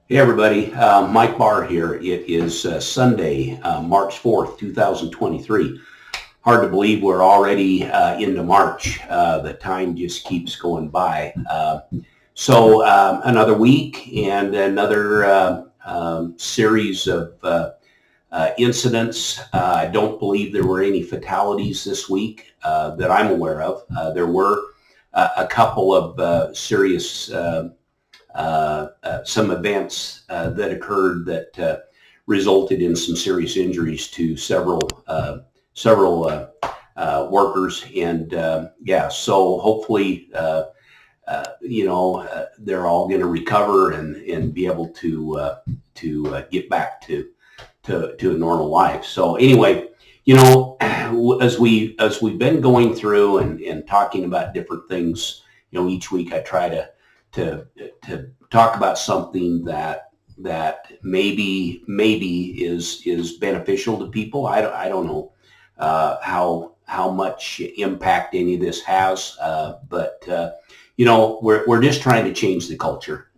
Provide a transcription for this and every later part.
Hey everybody, Mike Barr here. It is Sunday, March 4th, 2023. Hard to believe we're already into March. The time just keeps going by. Another week and another series of incidents. I don't believe there were any fatalities this week that I'm aware of. There were a couple of serious some events that occurred that resulted in some serious injuries to several workers, and so hopefully they're all going to recover and be able to get back to a normal life. So anyway, as we've been going through and talking about different things, each week I try to talk about something that maybe is beneficial to people. I don't know how much impact any of this has, but we're just trying to change the culture,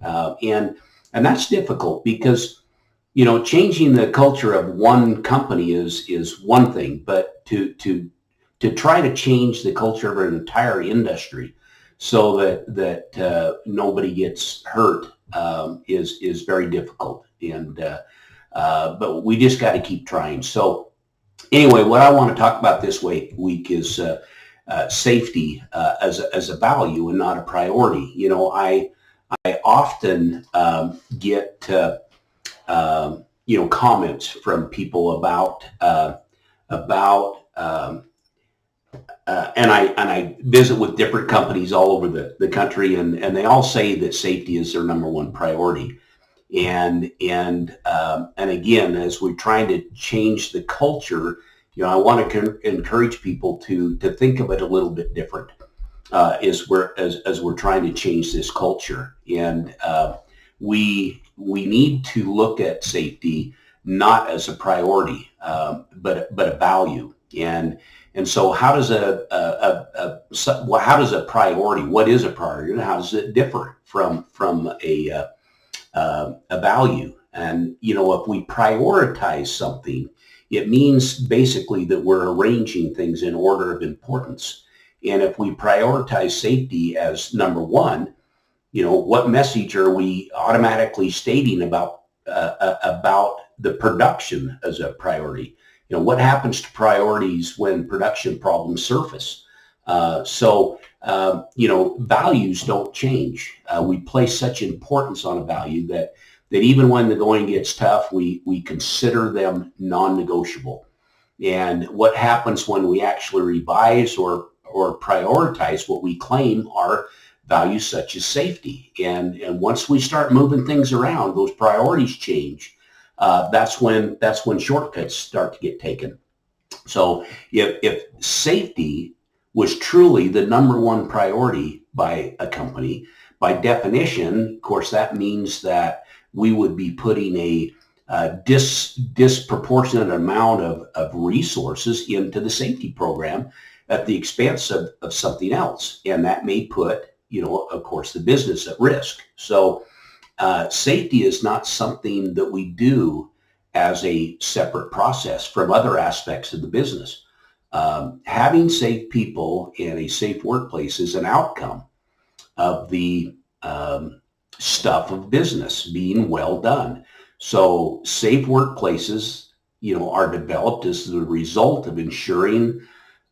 and that's difficult because changing the culture of one company is one thing, but to try to change the culture of an entire industry so that nobody gets hurt is very difficult, and but we just got to keep trying. So anyway, what I want to talk about this week is safety as a value and not a priority. I often get comments from people about and I visit with different companies all over the country, and they all say that safety is their number one priority. And again, as we're trying to change the culture, I want to encourage people to think of it a little bit different as we're trying to change this culture. And we need to look at safety not as a priority, but a value. And so how does a priority? What is a priority? And how does it differ from a value? And if we prioritize something, it means basically that we're arranging things in order of importance. And if we prioritize safety as number one, what message are we automatically stating about the production as a priority? What happens to priorities when production problems surface? Values don't change. We place such importance on a value that even when the going gets tough, we consider them non-negotiable. And what happens when we actually revise or prioritize what we claim are values such as safety? And once we start moving things around, those priorities change. That's when shortcuts start to get taken. So if safety was truly the number one priority by a company, by definition, of course, that means that we would be putting a disproportionate amount of resources into the safety program at the expense of something else. And that may put, of course, the business at risk. So safety is not something that we do as a separate process from other aspects of the business. Having safe people in a safe workplace is an outcome of the stuff of business being well done. So safe workplaces, are developed as the result of ensuring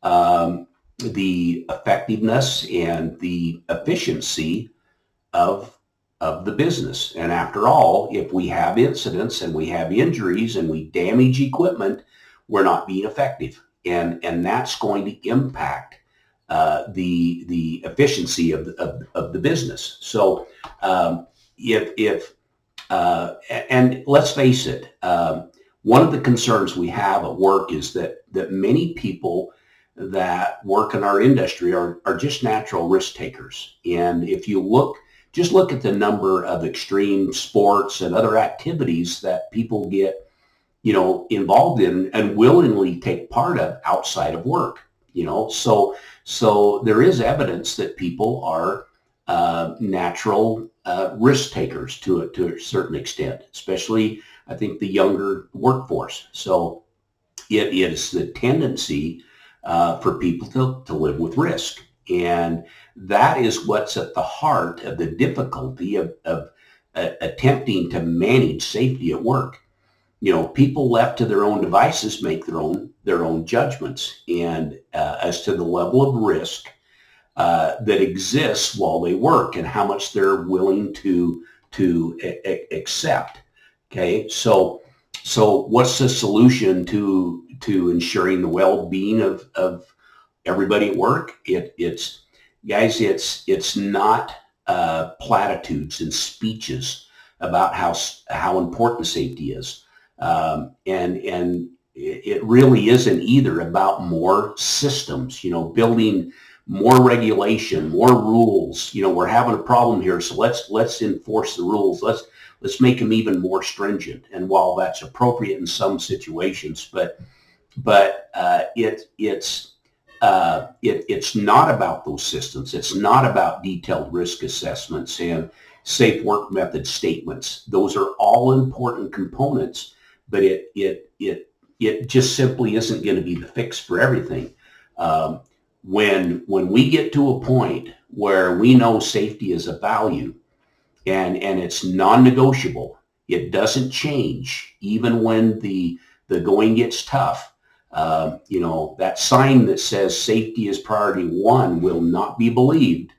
the effectiveness and the efficiency of the business. And after all, if we have incidents and we have injuries and we damage equipment, we're not being effective. And that's going to impact the efficiency of the business. So and let's face it, one of the concerns we have at work is that many people that work in our industry are just natural risk takers. And if you just look at the number of extreme sports and other activities that people get, involved in and willingly take part of outside of work, so there is evidence that people are natural risk takers to a certain extent, especially I think the younger workforce. So it is the tendency for people to live with risk. And that is what's at the heart of the difficulty of attempting to manage safety at work. People left to their own devices make their own judgments, and as to the level of risk that exists while they work and how much they're willing to accept. Okay, so what's the solution to ensuring the well-being of everybody at work? It's guys, it's not platitudes and speeches about how important safety is, and it really isn't either about more systems. Building more regulation, more rules. We're having a problem here, so let's enforce the rules. Let's make them even more stringent. And while that's appropriate in some situations, but it's not about those systems. It's not about detailed risk assessments and safe work method statements. Those are all important components, but it just simply isn't going to be the fix for everything. When we get to a point where we know safety is a value and it's non-negotiable, it doesn't change even when the going gets tough. That sign that says safety is priority one will not be believed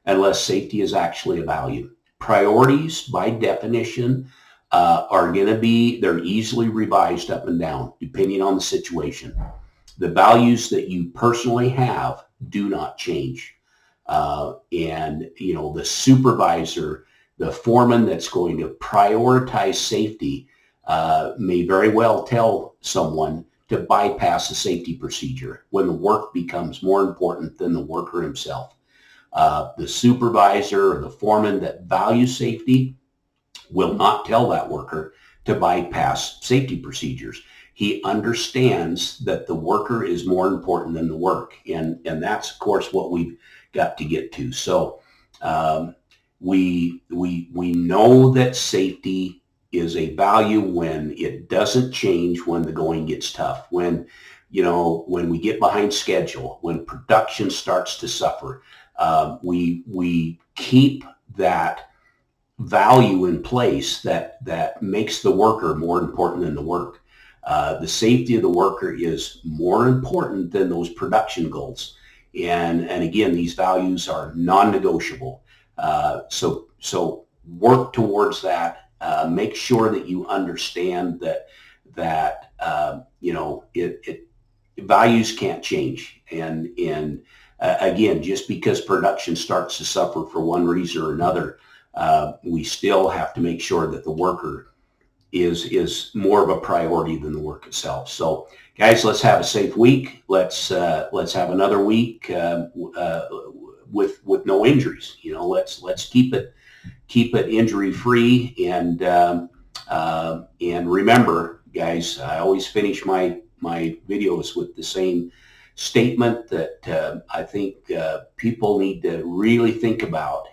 unless safety is actually a value. Priorities, by definition, are going to be, they're easily revised up and down depending on the situation. The values that you personally have do not change. And the supervisor, the foreman that's going to prioritize safety may very well tell someone to bypass a safety procedure when the work becomes more important than the worker himself. The supervisor or the foreman that values safety will not tell that worker to bypass safety procedures. He understands that the worker is more important than the work. And that's, of course, what we've got to get to. So we know that safety is a value when it doesn't change when the going gets tough, when we get behind schedule, when production starts to suffer. We keep that value in place that makes the worker more important than the work. The safety of the worker is more important than those production goals. And again, these values are non-negotiable. So work towards that. Make sure that you understand that values can't change. And again, just because production starts to suffer for one reason or another, we still have to make sure that the worker is more of a priority than the work itself. So, guys, let's have a safe week. Let's have another week with no injuries. Let's keep it injury free. And remember, guys, I always finish my videos with the same statement that I think people need to really think about.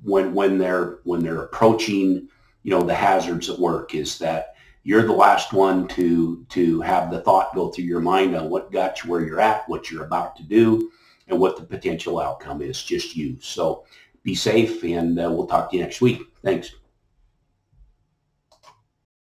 When they're approaching, the hazards at work, is that you're the last one to have the thought go through your mind on what got you where you're at, what you're about to do, and what the potential outcome is. Just you. So be safe, and we'll talk to you next week. Thanks.